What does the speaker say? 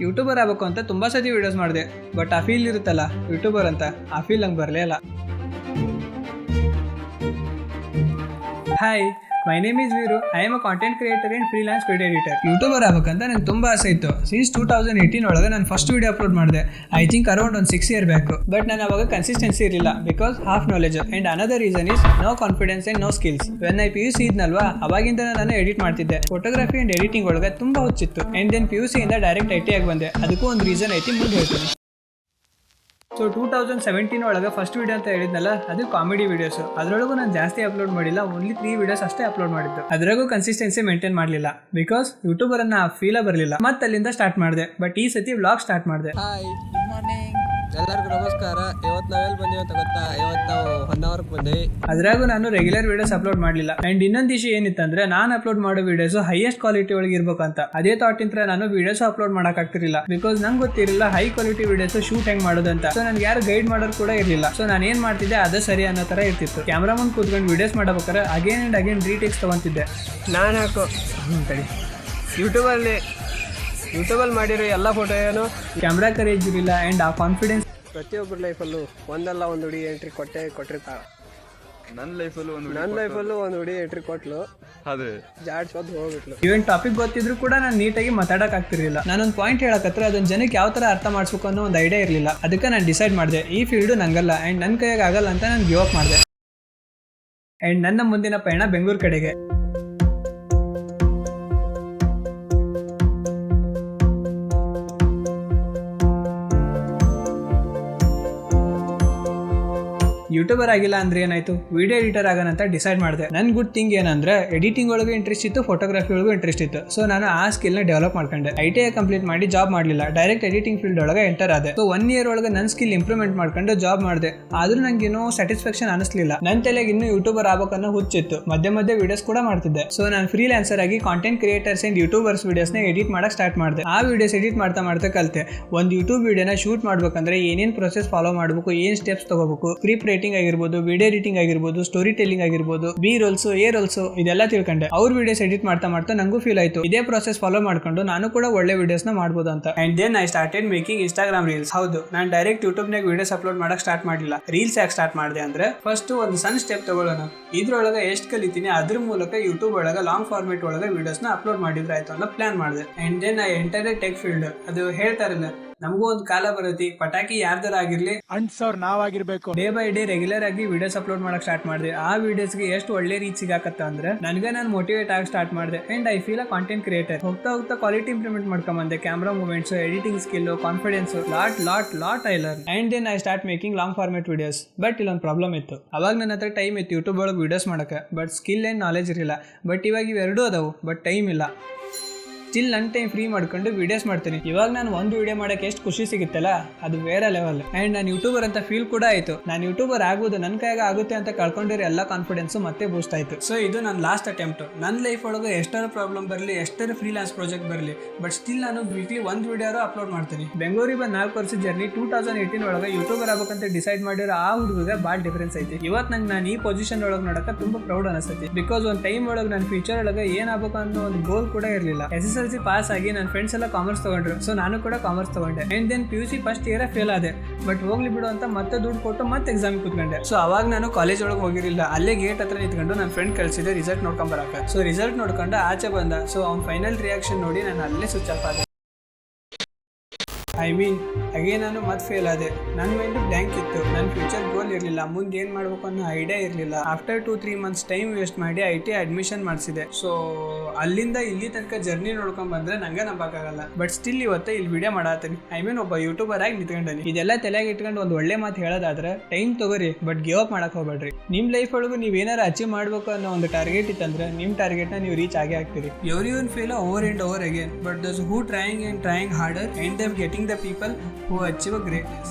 YouTuber ಆಗಬೇಕು ಅಂತ ತುಂಬಾ ಸತಿ ವಿಡಿಯೋಸ್ ಮಾಡಿದೆ, ಬಟ್ ಆ ಫೀಲ್ ಇರುತ್ತಲ್ಲ ಯೂಟ್ಯೂಬರ್ ಅಂತ, ಆ ಫೀಲ್ ನಂಗೆ ಬರಲೇ ಇಲ್ಲ. Hi, my name is Veeru. I am a content creator and freelance video editor. Youtuber ಆಗಬೇಕಂತ ನಂಗೆ ತುಂಬಾ ಆಸೆ ಇತ್ತು. ಸಿನ್ಸ್ 2018 ಒಳಗೆ ನಾನು ಫಸ್ಟ್ ವಿಡಿಯೋ ಅಪ್ಲೋಡ್ ಮಾಡಿದೆ. ಐ ಥಿಂಕ್ ಅರೌಂಡ್ ಒಂದು 6 years ಬ್ಯಾಕ್. ಬಟ್ ನಾನು ಅವಾಗ ಕನ್ಸಿಸ್ಟೆನ್ಸಿ ಇರಲಿಲ್ಲ, because half knowledge and another reason is no confidence and no skills. When I PUC ಇದ್ನಲ್ವಾ, ಅವಾಗಿಂದ ನಾನು ಎಡಿಟ್ ಮಾಡ್ತಿದ್ದೆ. ಫೋಟೋಗ್ರಫಿ ಅಂಡ್ ಎಡಿಟಿಂಗ್ ಒಳಗೆ ತುಂಬಾ ಹುಚ್ಚಿತ್ತು. ಅಂಡ್ ದೆನ್ PUC ಇಂದ ಡೈರೆಕ್ಟ್ IT ಆಗಿ ಬಂದೆ. ಅದಕ್ಕೂ ಒಂದು ರೀಸನ್ ಐತಿ, ಮುಂದೆ ಹೇಳ್ತೀನಿ. ಸೊ 2017 ಒಳಗೆ ಫಸ್ಟ್ ವಿಡಿಯೋ ಅಂತ ಹೇಳಿದ್ನಲ್ಲ, ಅದು ಕಾಮಿಡಿ ವಿಡಿಯೋಸ್. ಅದರೊಳಗೂ ನಾನು ಜಾಸ್ತಿ ಅಪ್ಲೋಡ್ ಮಾಡಿಲ್ಲ, ಓನ್ಲಿ 3 videos ಅಷ್ಟೇ ಅಪ್ಲೋಡ್ ಮಾಡಿದ್ದು. ಅದ್ರಾಗೂ ಕನ್ಸಿಸ್ಟೆನ್ಸಿ ಮೇಂಟೈನ್ ಮಾಡಲಿಲ್ಲ, ಬಿಕಾಸ್ ಯೂಟ್ಯೂಬರ್ ಅನ್ನ ಫೀಲ ಬರಲಿಲ್ಲ. ಮತ್ತೆ ಅಲ್ಲಿಂದ ಸ್ಟಾರ್ಟ್ ಮಾಡಿದೆ. ಬಟ್ ಈ ಸತಿ ವ್ಲಾಗ್ ಸ್ಟಾರ್ಟ್ ಮಾಡಿದೆ. ಹಾಯ್, ಗುಡ್ ಮಾರ್ನಿಂಗ್ ಎಲ್ಲರಿಗೂ ನಮಸ್ಕಾರ. ಇವತ್ತು ನಾವೆಲ್ಲಿ ಬಂದೀವಿ ಅಂತ ಗೊತ್ತಾ? ಇವತ್ತು ನಾವು ಹೊನ್ನಾವರಕ್ಕೆ ಬಂದೀವಿ. ಅದ್ರಾಗೂ ನಾನು ರೆಗ್ಯುಲರ್ ವಿಡಿಯೋಸ್ ಅಪ್ಲೋಡ್ ಮಾಡಲಿಲ್ಲ. ಅಂಡ್ ಇನ್ನೊಂದು ಇಶ್ಯೂ ಏನಿತ್ತಂದ್ರೆ, ನಾನು ಅಪ್ಲೋಡ್ ಮಾಡೋ ವಿಡಿಯೋಸ್ ಹೈಯೆಸ್ಟ್ ಕ್ವಾಲಿಟಿ ಒಳಗೆ ಇರ್ಬೇಕಂತ. ಅದೇ ಥಾಟ್ ಇಂತ್ರ ನಾನು ವಿಡಿಯೋಸ್ ಅಪ್ಲೋಡ್ ಮಾಡಕ್ ಆಗ್ತಿರಲಿಲ್ಲ, ಬಿಕಾಸ್ ನಂಗೆ ಗೊತ್ತಿರಲಿಲ್ಲ ಹೈ ಕ್ವಾಲಿಟಿ ವಿಡಿಯೋಸ್ ಶೂಟ್ ಹೆಂಗ್ ಮಾಡೋದಂತ. ಸೊ ನನ್ಗೆ ಯಾರು ಗೈಡ್ ಮಾಡೋರು ಕೂಡ ಇರಲಿಲ್ಲ. ಸೊ ನಾನು ಏನ್ ಮಾಡ್ತಿದ್ದೆ ಅದೇ ಸರಿ ಅನ್ನೋ ತರ ಇರ್ತಿತ್ತು. ಕ್ಯಾಮ್ರಾ ಮುಂದೆ ಕೂತ್ಕೊಂಡು ವಿಡಿಯೋಸ್ ಮಾಡಬೇಕಾದ್ರೆ ಅಗೇನ್ ಅಂಡ್ ಅಗೇನ್ ರೀಟೇಕ್ಸ್ ತಗೊಂತಿದ್ದೆ. ನಾನು ಹಾಕೋ ಯೂಟ್ಯೂಬಲ್ಲಿ ಮಾಡಿರೋ ಎಲ್ಲ ಫೋಟೋ ಏನು ಕ್ಯಾಮ್ರಾ ಕರೇಜ್ ಇರಲಿಲ್ಲ ಅಂಡ್ ಆ ಕಾನ್ಫಿಡೆನ್ಸ್. ಪ್ರತಿಯೊಬ್ಬರ ಲೈಫಲ್ಲೂ ಒಂದಲ್ಲ ಒಂದು ಹುಡುಗಿ ಎಂಟ್ರಿ ಕೊಟ್ಟಿರ್ತಾಳೆ. ನನ್ನ ಲೈಫಲ್ಲೂ ಒಂದು ಹುಡುಗಿ ಎಂಟ್ರಿ ಕೊಟ್ಲು, ಅದೇ ಜಾಡ್ಸೋದು ಹೋಗ್ಬಿಟ್ಲು. ಈವನ್ ಟಾಪಿಕ್ ಗೊತ್ತಿದ್ರು ಕೂಡ ನಾನು ನೀಟಾಗಿ ಮಾತಾಡಕ್ ಆಗ್ತಿರ್ಲಿಲ್ಲ. ನಾನೊಂದು ಪಾಯಿಂಟ್ ಹೇಳಕತ್ರ ಅದನ್ನ ಜನಕ್ಕೆ ಯಾವ ತರ ಅರ್ಥ ಮಾಡಿಸ್ಬೇಕು ಅನ್ನೋ ಒಂದು ಐಡಿಯಾ ಇರಲಿಲ್ಲ. ಅದಕ್ಕೆ ನಾನು ಡಿಸೈಡ್ ಮಾಡಿದೆ, ಈ ಫೀಲ್ಡು ನಂಗಲ್ಲ ಅಂಡ್ ನನ್ನ ಕೈಯಾಗ ಆಗಲ್ಲ ಅಂತ ನಾನು ಗಿವ್ ಅಪ್ ಮಾಡಿದೆ. ಅಂಡ್ ನನ್ನ ಮುಂದಿನ ಪಯಣ ಬೆಂಗಳೂರು ಕಡೆಗೆ. ಯೂಟ್ಯೂಬರ್ ಆಗಿಲ್ಲ ಅಂದ್ರೆ ಏನಾಯ್ತು, ವಿಡಿಯೋ ಎಡಿಟರ್ ಆಗೋಣ ಅಂತ ಡಿಸೈಡ್ ಮಾಡಿದೆ. ನನ್ ಗುಡ್ ಥಿಂಗ್ ಏನಂದ್ರೆ ಎಡಿಟಿಂಗ್ ಒಳಗೂ ಇಂಟ್ರೆಸ್ಟ್ ಇತ್ತು, ಫೋಟೋಗ್ರಫಿ ಒಳಗೂ ಇಂಟ್ರೆಸ್ಟ್ ಇತ್ತು. ಸೊ ನಾನು ಆ ಸ್ಕಿಲ್ ನ ಡೆವಲಪ್ ಮಾಡ್ಕೊಂಡೆ. ITI ಕಂಪ್ಲೀಟ್ ಮಾಡಿ ಜಾಬ್ ಮಾಡಲಿಲ್ಲ, ಡೈರೆಕ್ಟ್ ಎಡಿಟಿಂಗ್ ಫೀಲ್ಡ್ ಒಳಗೆ ಎಂಟರ್ ಆದೆ. ಸೊ 1 year ಒಳಗೆ ನನ್ನ ಸ್ಕಿಲ್ ಇಂಪ್ರೂವ್ಮೆಂಟ್ ಮಾಡ್ಕೊಂಡು ಜಾಬ್ ಮಾಡಿದೆ. ಆದ್ರೂ ನಂಗೆ ಏನೋ ಸ್ಯಾಟಿಸ್ಫ್ಯಾಕ್ಷನ್ ಅನಿಸ್ಲಿಲ್ಲ. ನನ್ನ ತಲೆಗೆ ಇನ್ನೂ ಯೂಟ್ಯೂಬರ್ ಆಗಬೇಕನ್ನೋ ಹುಚ್ಚಿತ್ತು. ಮಧ್ಯೆ ವಿಡಿಯೋಸ್ ಕೂಡ ಮಾಡ್ತಿದ್ದೆ. ಸೊ ನಾನು ಫ್ರೀಲಾನ್ಸರ್ ಆಗಿ content creators and YouTubers videos ನ ಎಡಿಟ್ ಮಾಡಕ್ ಸ್ಟಾರ್ಟ್ ಮಾಡಿದೆ. ಆ ವಿಡಿಯೋಸ್ ಎಡಿಟ್ ಮಾಡ್ತಾ ಕಲಿತೆ. ಒಂದು ಯೂಟ್ಯೂಬ್ ವಿಡಿಯೋನ ಶೂಟ್ ಮಾಡ್ಬೇಕಂದ್ರೆ ಏನೇನ್ ಪ್ರೊಸೆಸ್ ಫಾಲೋ ಮಾಡಬೇಕು, ಏನ್ ಸ್ಟೆಪ್ಸ್ ತಗೋಬೇಕು, ಸ್ಕ್ರಿಪ್ಟ್ ರೈಟಿಂಗ್ ಆಗಿರ್ಬೋದು, ವಿಡಿಯೋ ಎಡಿಟಿಂಗ್ ಆಗಿರ್ಬೋದು, ಸ್ಟೋರಿ ಟೆಲ್ಲಿಂಗ್ ಆಗಿರ್ಬೋದು, ಬಿ ರೋಲ್ಸ್, ಎ ರೋಲ್ಸ್, ಇದೆಲ್ಲ ತಿಳ್ಕೊಂಡೆ. ಅವ್ರ ವಿಡಿಯೋಸ್ ಎಡಿಟ್ ಮಾಡ್ತಾ ನಂಗೂ ಫೀಲ್ ಆಯ್ತು, ಇದೇ ಪ್ರೊಸೆಸ್ ಫಾಲೋ ಮಾಡ್ಕೊಂಡು ನಾನು ಕೂಡ ಒಳ್ಳೆ ವಿಡಿಯೋಸ್ ನ ಮಾಡ್ಬೋದು ಅಂತ. And then I started making Instagram reels. ಹೌದು, ನಾನು ಡೈರೆಕ್ಟ್ ಯೂಟ್ಯೂಬ್ ನಾಗ ವಿಡಿಯೋಸ್ ಅಪ್ಲೋಡ್ ಮಾಡಕ್ ಸ್ಟಾರ್ಟ್ ಮಾಡಿಲ್ಲ. ರೀಲ್ಸ್ ಯಾಕೆ ಸ್ಟಾರ್ಟ್ ಮಾಡಿದೆ ಅಂದ್ರೆ, ಫಸ್ಟ್ ಒಂದು ಸಣ್ಣ ಸ್ಟೆಪ್ ತಗೊಳ್ಳೋಣ. ಇದ್ರೊಳಗೆ ಎಷ್ಟು ಕಲಿತೀನಿ ಅದ್ರ ಮೂಲಕ ಯೂಟ್ಯೂಬ್ ಒಳಗೆ ಲಾಂಗ್ ಫಾರ್ಮೇಟ್ ಒಳಗೆ ವಿಡಿಯೋಸ್ ನ ಅಪ್ಲೋಡ್ ಮಾಡಿದ್ರೆ ಆಯ್ತು ಅನ್ನೋ ಪ್ಲಾನ್ ಮಾಡಿದೆ. And then I enter tech field. ಅದು ಹೇಳ್ತಾರಲ್ಲ, ನಮಗೂ ಒಂದು ಕಾಲ ಬರುತ್ತೆ, ಪಟಾಕಿ ಯಾರ್ದಾರ ಆಗಿರ್ಲಿ ಅನ್ಸೋರ್ ನಾವಾಗಿರ್ಬೇಕು. ಡೇ ಬೈ ಡೇ ರೆಗ್ಯುಲರ್ ಆಗಿ ವಿಡಿಯೋಸ್ ಅಪ್ಲೋಡ್ ಮಾಡಕ್ ಸ್ಟಾರ್ಟ್ ಮಾಡಿದೆ. ಆ ವಿಡಿಯೋಸ್ಗೆ ಎಷ್ಟು ಒಳ್ಳೆ ರೀಚ್ ಸಿಗಾಕತ್ತ ಅಂದ್ರೆ ನನಗೆ ನಾನು ಮೋಟಿವೇಟ್ ಆಗಿ ಸ್ಟಾರ್ಟ್ ಮಾಡಿದೆ. And I feel a content creator. ಹೋಗ್ತಾ ಕ್ವಾಲಿಟಿ ಇಂಪ್ರೂವ್ಮೆಂಟ್ ಮಾಡ್ಕೊಂಬಂದೆ. Camera movements, editing skill, confidence, lot I learn. And then I start making long format videos. But ಇಲ್ಲೊಂದು ಪ್ರಾಬ್ಲಮ್ ಇತ್ತು. ಅವಾಗ ನನ್ನ ಹತ್ರ ಟೈಮ್ ಇತ್ತು ಯೂಟ್ಯೂಬ್ ಒಳಗೆ ವಿಡಿಯೋಸ್ ಮಾಡಕ್ಕೆ, ಬಟ್ ಸ್ಕಿಲ್ ಅಂಡ್ ನಾಲೆಜ್ ಇರಲಿಲ್ಲ. ಬಟ್ ಇವಾಗ ಇವೆರಡೂ ಅದಾವು, ಬಟ್ ಟೈಮ್ ಇಲ್ಲ. ಸ್ಟಿಲ್ ನನ್ನ ಟೈಮ್ ಫ್ರೀ ಮಾಡ್ಕೊಂಡು ವಿಡಿಯೋಸ್ ಮಾಡ್ತೀನಿ. ಇವಾಗ ನಾನು ಒಂದು ವಿಡಿಯೋ ಮಾಡಕ್ಕೆ ಎಷ್ಟು ಖುಷಿ ಸಿಗುತ್ತಲ್ಲ, ಅದು ಬೇರೆ ಲೆವೆಲ್. ಅಂಡ್ ನಾನು ಯೂಟ್ಯೂಬರ್ ಅಂತ ಫೀಲ್ ಕೂಡ ಆಯ್ತು. ನಾನು ಯೂಟ್ಯೂಬರ್ ಆಗೋದು ನನ್ನ ಕೈಯಾಗ ಆಗುತ್ತೆ ಅಂತ ಕಳ್ಕೊಂಡಿರೋ ಎಲ್ಲ ಕಾನ್ಫಿಡೆನ್ಸ್ ಮತ್ತೆ ಬೂಸ್ಟ್ ಆಯ್ತು. ಸೊ ಇದು ನನ್ನ ಲಾಸ್ಟ್ ಅಟೆಂಪ್ಟ್. ನನ್ನ ಲೈಫ್ ಒಳಗೆ ಎಷ್ಟರ ಪ್ರಾಬ್ಲಮ್ ಬರಲಿ, ಎಷ್ಟರ ಫ್ರೀಲಾನ್ಸ್ ಪ್ರಾಜೆಕ್ಟ್ ಬರಲಿ, ಬಟ್ ಸ್ಟಿಲ್ ನಾನು ವೀಕ್ಲಿ ಒಂದು ವಿಡಿಯೋ ಅಪ್ಲೋಡ್ ಮಾಡ್ತೀನಿ. ಬೆಂಗಳೂರಿಗೆ ಬಂದು 4 ವರ್ಷದ ಜರ್ನಿ 2018 ಒಳಗೆ ಯೂಟ್ಯೂಬರ್ ಆಗ್ಬೇಕಂತ ಡಿಸೈಡ್ ಮಾಡಿರೋ ಆ ಹುಡುಗಗೆ ಭಾಳ ಡಿಫರೆನ್ಸ್ ಐತಿ. ಇವತ್ತು ನಂಗೆ ನಾನು ಈ ಪೊಸಿಷನ್ ಒಳಗೆ ನೋಡಕ್ಕೆ ತುಂಬಾ ಪ್ರೌಡ್ ಅನಿಸ್ತೈತಿ. ಬಿಕಾಸ್ ಒಂದು ಟೈಮ್ ಒಳಗೆ ನನ್ನ ಫ್ಯೂಚರ್ ಒಳಗೆ ಏನಾಗಬೇಕು ಅನ್ನೋ ಒಂದು ಗೋಲ್ ಕೂಡ ಇರಲಿಲ್ಲ. SSLC ಪಾಸ್ ಆಗಿ ನನ್ನ ಫ್ರೆಂಡ್ಸ್ ಎಲ್ಲ ಕಾಮರ್ಸ್ ತಗೊಂಡ್ರು. ಸೊ ನಾನು ಕೂಡ ಕಾಮರ್ಸ್ ತಗೊಂಡೆ. And then PUC first year fail ಆದೆ. ಬಟ್ ಹೋಗ್ಲಿ ಬಿಡು ಅಂತ ಮತ್ತೆ ದುಡ್ಡು ಕೊಟ್ಟು ಮತ್ತೆ ಎಕ್ಸಾಮ್ ಕೂತ್ಕೊಂಡೆ. ಸೊ ಅವಾಗ ನಾನು ಕಾಲೇಜ್ ಒಳಗೆ ಹೋಗಿರಲಿಲ್ಲ. ಅಲ್ಲೇ ಗೇಟ್ ಹತ್ರ ನಿಂತ್ಕೊಂಡು ನನ್ನ ಫ್ರೆಂಡ್ ಕಳಿಸಿದೆ ರಿಸಲ್ಟ್ ನೋಡ್ಕೊಂಡ್ ಬರಕ್ಕೆ. ಸೊ ರಿಸಲ್ಟ್ ನೋಡ್ಕೊಂಡು ಆಚೆ ಬಂದ. ಸೊ ಅವ್ನ ಫೈನಲ್ ರಿಯಾಕ್ಷನ್ ನೋಡಿ ನಾನು ಅಲ್ಲೇ ಸ್ವಿಚ್ ಆಫ್ ಆದೆ. ಅಗೇನ್ ನಾನು ಮತ್ತೆ ಫೇಲ್ ಆದೆ. ನನ್ನ ಮೈಂಡ್ ಬ್ಲ್ಯಾಂಕ್ ಇತ್ತು. ನನ್ನ ಫ್ಯೂಚರ್ ಗೋಲ್ ಇರಲಿಲ್ಲ, ಮುಂದೆ ಏನು ಮಾಡಬೇಕು ಅನ್ನೋ ಐಡಿಯಾ ಇರಲಿಲ್ಲ. ಆಫ್ಟರ್ 2-3 months ಟೈಮ್ ವೇಸ್ಟ್ ಮಾಡಿ ITI ಅಡ್ಮಿಷನ್ ಮಾಡಿಸಿದೆ. ಸೊ ಅಲ್ಲಿಂದ ಇಲ್ಲಿ ತನಕ ಜರ್ನಿ ನೋಡ್ಕೊಂಡ್ ಬಂದ್ರೆ ನಂಗೆ ನಂಬಕ್ಕಾಗಲ್ಲ. ಬಟ್ ಸ್ಟಿಲ್ ಇವತ್ತು ಇಲ್ಲಿ ವಿಡಿಯೋ ಮಾಡತ್ತೀನಿ. ಒಬ್ಬ ಯೂಟ್ಯೂಬರ್ ಆಗಿ ನಿಂತ್ಕೊಂಡನಿ. ಇದೆಲ್ಲ ತಲೆಗೆ ಇಟ್ಕೊಂಡು ಒಂದು ಒಳ್ಳೆ ಮಾತು ಹೇಳೋದಾದ್ರೆ, ಟೈಮ್ ತಗೋರಿ, ಬಟ್ ಗಿವ್ ಅಪ್ ಮಾಡಕ್ ಹೋಗ್ಬೇಡ್ರಿ. ನಿಮ್ಮ ಲೈಫ್ ಒಳಗೂ ನೀವು ಏನಾರು ಅಚೀವ್ ಮಾಡಬೇಕು ಅನ್ನೋ ಒಂದು ಟಾರ್ಗೆಟ್ ಇತ್ತಂದ್ರೆ ನಿಮ್ಮ ಟಾರ್ಗೆಟ್ನ ನೀವು ರೀಚ್ ಆಗೇ ಆಗ್ತೀರಿ. Everyone fail over and over again, but those who trying harder and they getting the people who achieve greatness.